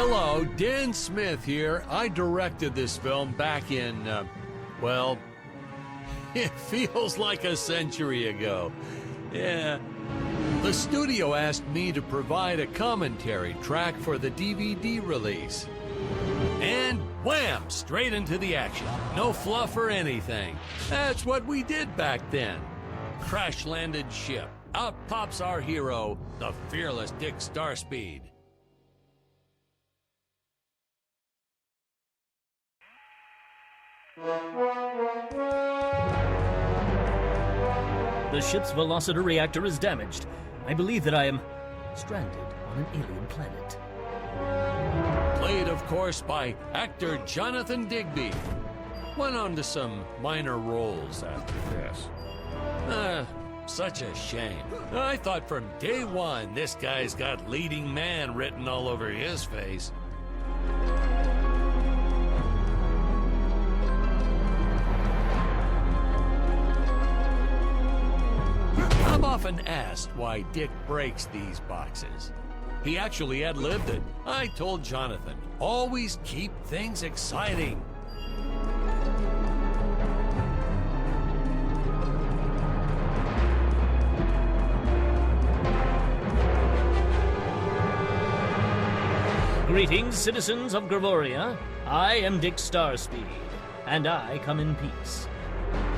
Hello, Dan Smith here. I directed this film back in, well, it feels like a century ago. Yeah. The studio asked me to provide a commentary track for the DVD release. And wham! Straight into the action. No fluff or anything. That's what we did back then. Crash-landed ship. Out pops our hero, the fearless Dick Starspeed. The ship's velociter reactor is damaged. I believe that I am stranded on an alien planet. Played, of course, by actor Jonathan Digby. Went on to some minor roles after this. Such a shame. I thought from day one this guy's got leading man written all over his face. I'm often asked why Dick breaks these boxes. He actually ad-libbed it. I told Jonathan, always keep things exciting. Greetings, citizens of Gravoria. I am Dick Starspeed, and I come in peace.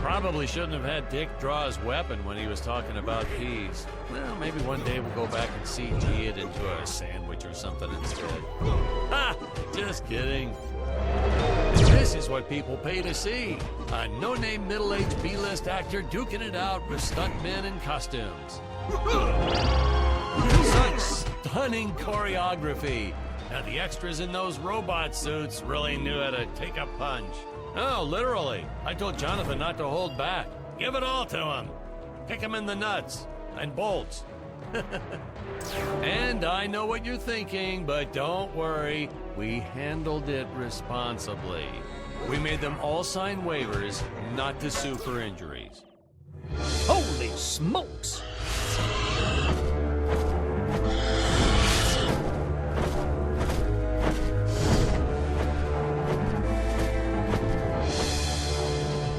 Probably shouldn't have had Dick draw his weapon when he was talking about peas. Well, maybe one day we'll go back and CG it into a sandwich or something instead. Ha! Just kidding. This is what people pay to see. A no-name middle-aged B-list actor duking it out with stuntmen in costumes. Such stunning choreography. Now the extras in those robot suits really knew how to take a punch. Oh, literally. I told Jonathan not to hold back. Give it all to him. Kick him in the nuts and bolts. And I know what you're thinking, but don't worry. We handled it responsibly. We made them all sign waivers not to sue for injuries. Holy smokes!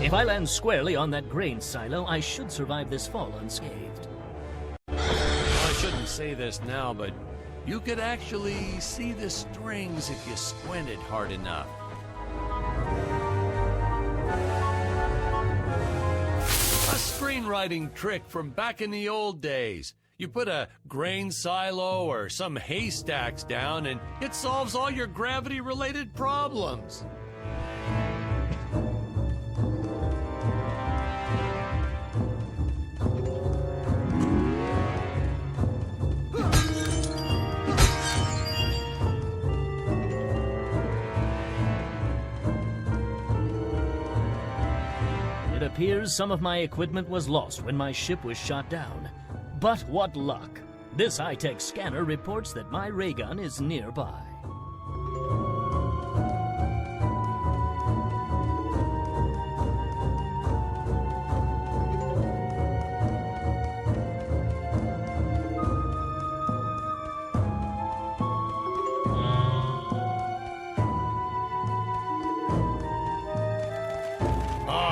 If I land squarely on that grain silo, I should survive this fall unscathed. Well, I shouldn't say this now, but you could actually see the strings if you squinted hard enough. A screenwriting trick from back in the old days. You put a grain silo or some haystacks down and it solves all your gravity-related problems. It appears some of my equipment was lost when my ship was shot down. But what luck! This high-tech scanner reports that my ray gun is nearby.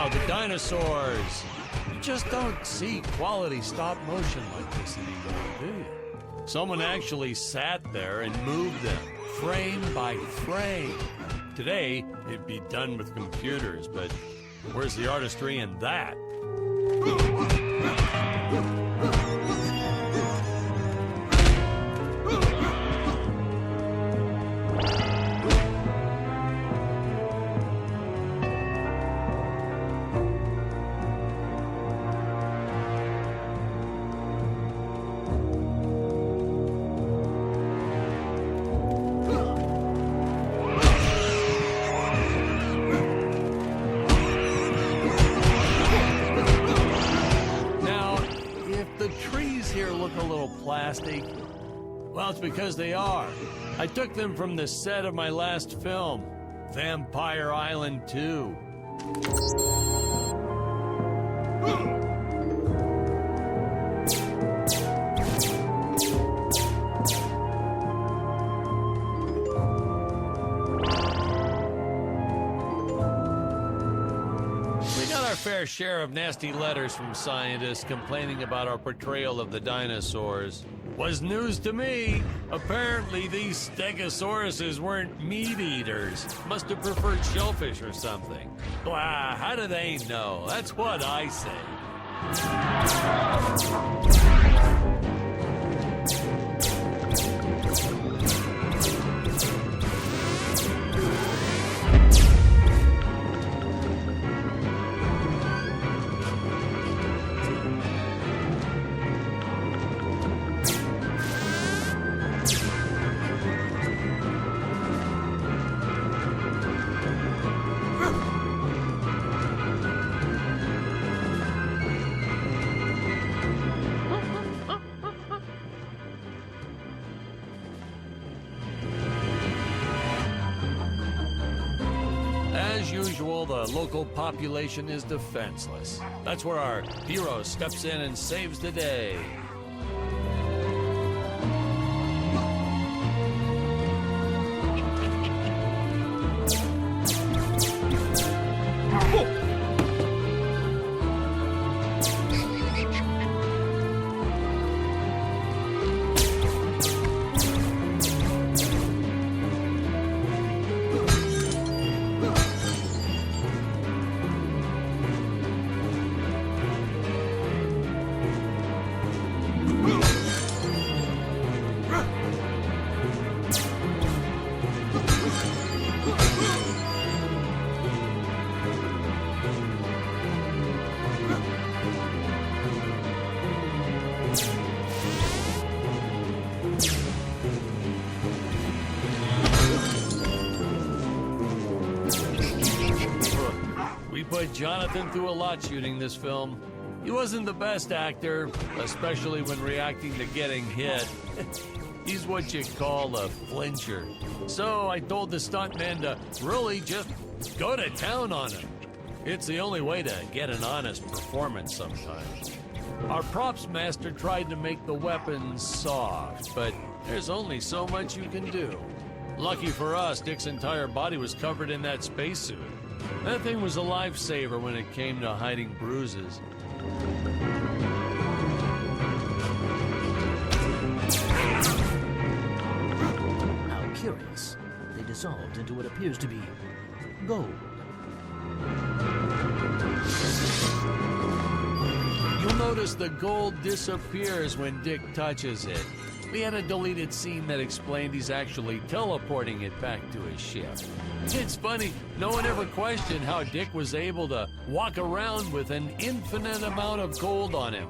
The Dinosaurs. You just don't see quality stop motion like this anymore, do you? Someone actually sat there and moved them, frame by frame. Today, it'd be done with computers, but where's the artistry in that? Plastic? Well, it's because they are. I took them from the set of my last film, Vampire Island 2. fair share of nasty letters from scientists complaining about our portrayal of the dinosaurs. Was news to me. Apparently, these stegosauruses weren't meat eaters. Must have preferred shellfish or something. Wow, how do they know? That's what I say. As usual, the local population is defenseless. That's where our hero steps in and saves the day. We put Jonathan through a lot shooting this film. He wasn't the best actor, especially when reacting to getting hit. He's what you call a flincher. So I told the stuntman to really just go to town on him. It's the only way to get an honest performance sometimes. Our props master tried to make the weapons soft, but there's only so much you can do. Lucky for us, Dick's entire body was covered in that spacesuit. That thing was a lifesaver when it came to hiding bruises. How curious. They dissolved into what appears to be gold. You'll notice the gold disappears when Dick touches it. We had a deleted scene that explained he's actually teleporting it back to his ship. It's funny, no one ever questioned how Dick was able to walk around with an infinite amount of gold on him.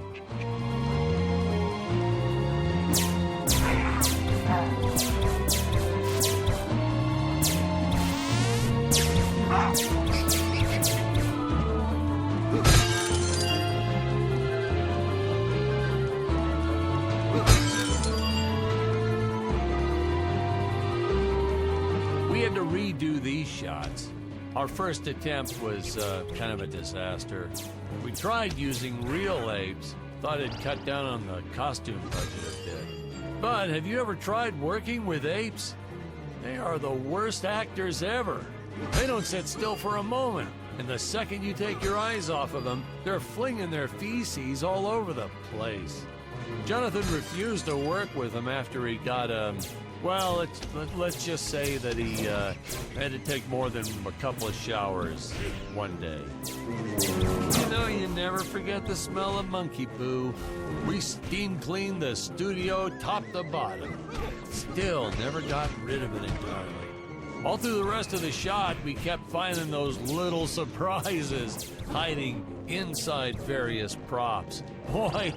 We had to redo these shots. Our first attempt was kind of a disaster. We tried using real apes, thought it'd cut down on the costume budget a bit. But have you ever tried working with apes? They are the worst actors ever. They don't sit still for a moment, and the second you take your eyes off of them, they're flinging their feces all over the place. Jonathan refused to work with them after he got well, let's just say that he had to take more than a couple of showers one day. You know, you never forget the smell of monkey poo. We steam cleaned the studio top to bottom. Still never got rid of it entirely. All through the rest of the shot, we kept finding those little surprises hiding inside various props. Boy,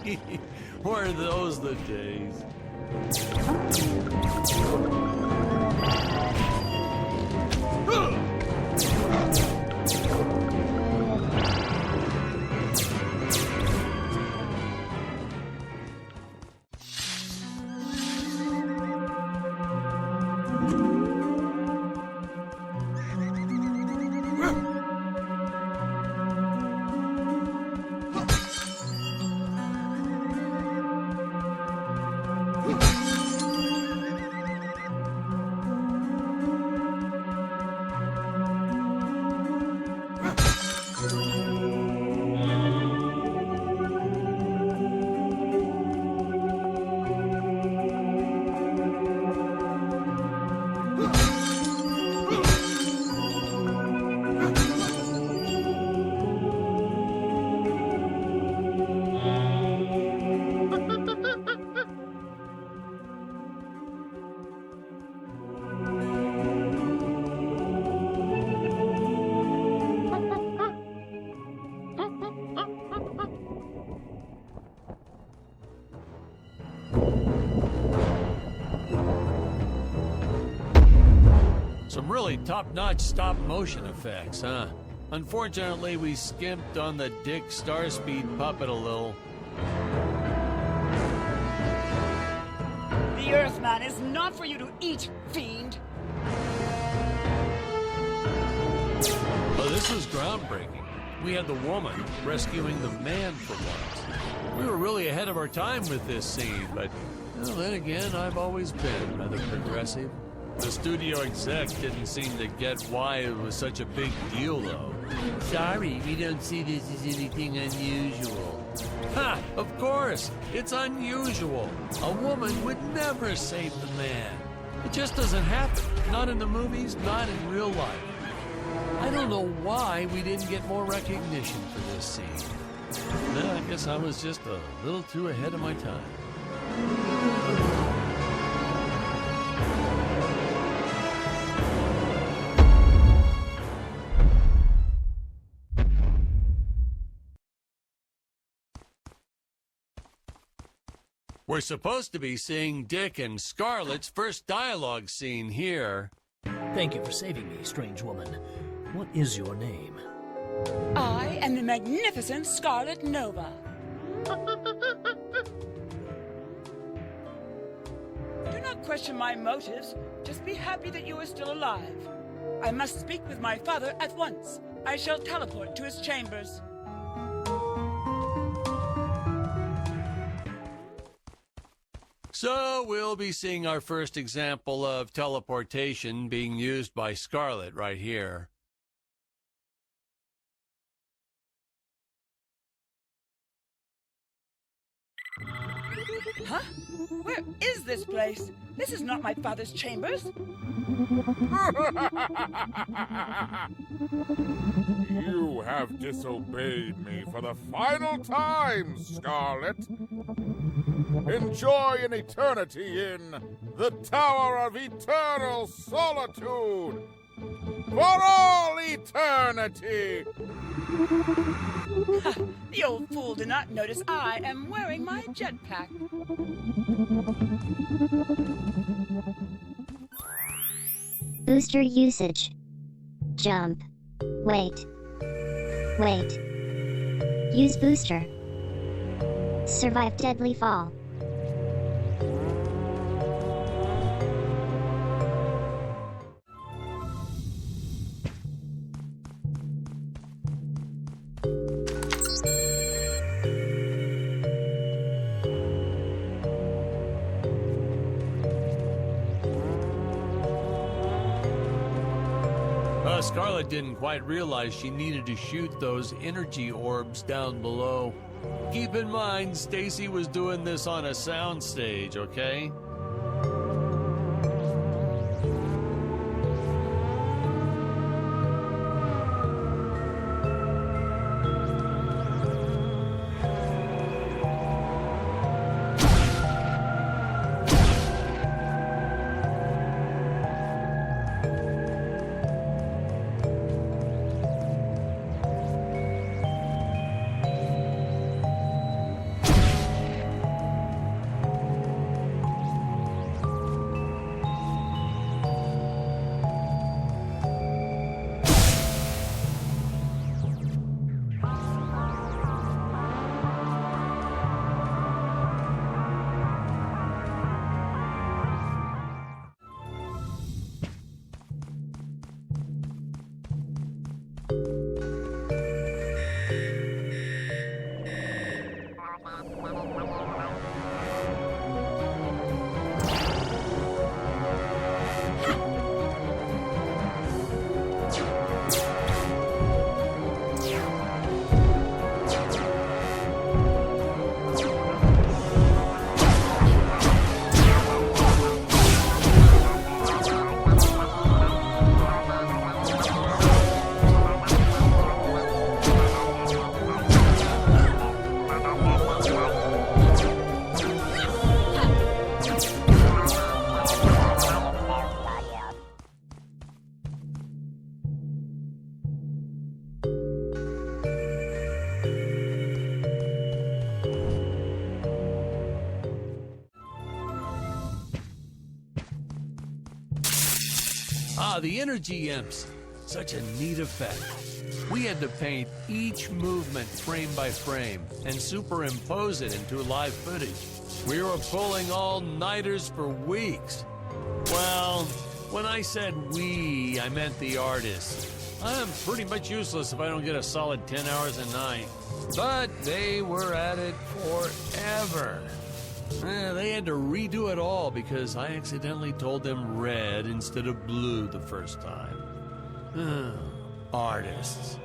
were those the days. Some really top-notch stop-motion effects, huh? Unfortunately, we skimped on the Dick Starspeed puppet a little. The Earthman is not for you to eat, fiend! Oh, this was groundbreaking. We had the woman rescuing the man for once. We were really ahead of our time with this scene, but well, then again, I've always been rather progressive. The studio exec didn't seem to get why it was such a big deal, though. Sorry, we don't see this as anything unusual. Ha! Of course! It's unusual. A woman would never save the man. It just doesn't happen. Not in the movies, not in real life. I don't know why we didn't get more recognition for this scene. Well, I guess I was just a little too ahead of my time. We're supposed to be seeing Dick and Scarlet's first dialogue scene here. Thank you for saving me, strange woman. What is your name? I am the magnificent Scarlet Nova. Do not question my motives. Just be happy that you are still alive. I must speak with my father at once. I shall teleport to his chambers. So we'll be seeing our first example of teleportation being used by Scarlet right here. Huh? Where is this place? This is not my father's chambers. You have disobeyed me for the final time, Scarlet. Enjoy an eternity in the Tower of Eternal Solitude. For all eternity! Ha! The old fool did not notice I am wearing my jetpack. Booster usage. Jump. Wait. Wait. Use booster. Survive deadly fall. Scarlet didn't quite realize she needed to shoot those energy orbs down below. Keep in mind, Stacy was doing this on a soundstage, okay? the energy imps. Such a neat effect. We had to paint each movement frame by frame and superimpose it into live footage. We were pulling all-nighters for weeks. Well, when I said we, I meant the artists. I'm pretty much useless if I don't get a solid 10 hours a night. But they were at it forever. They had to redo it all because I accidentally told them red instead of blue the first time. Artists.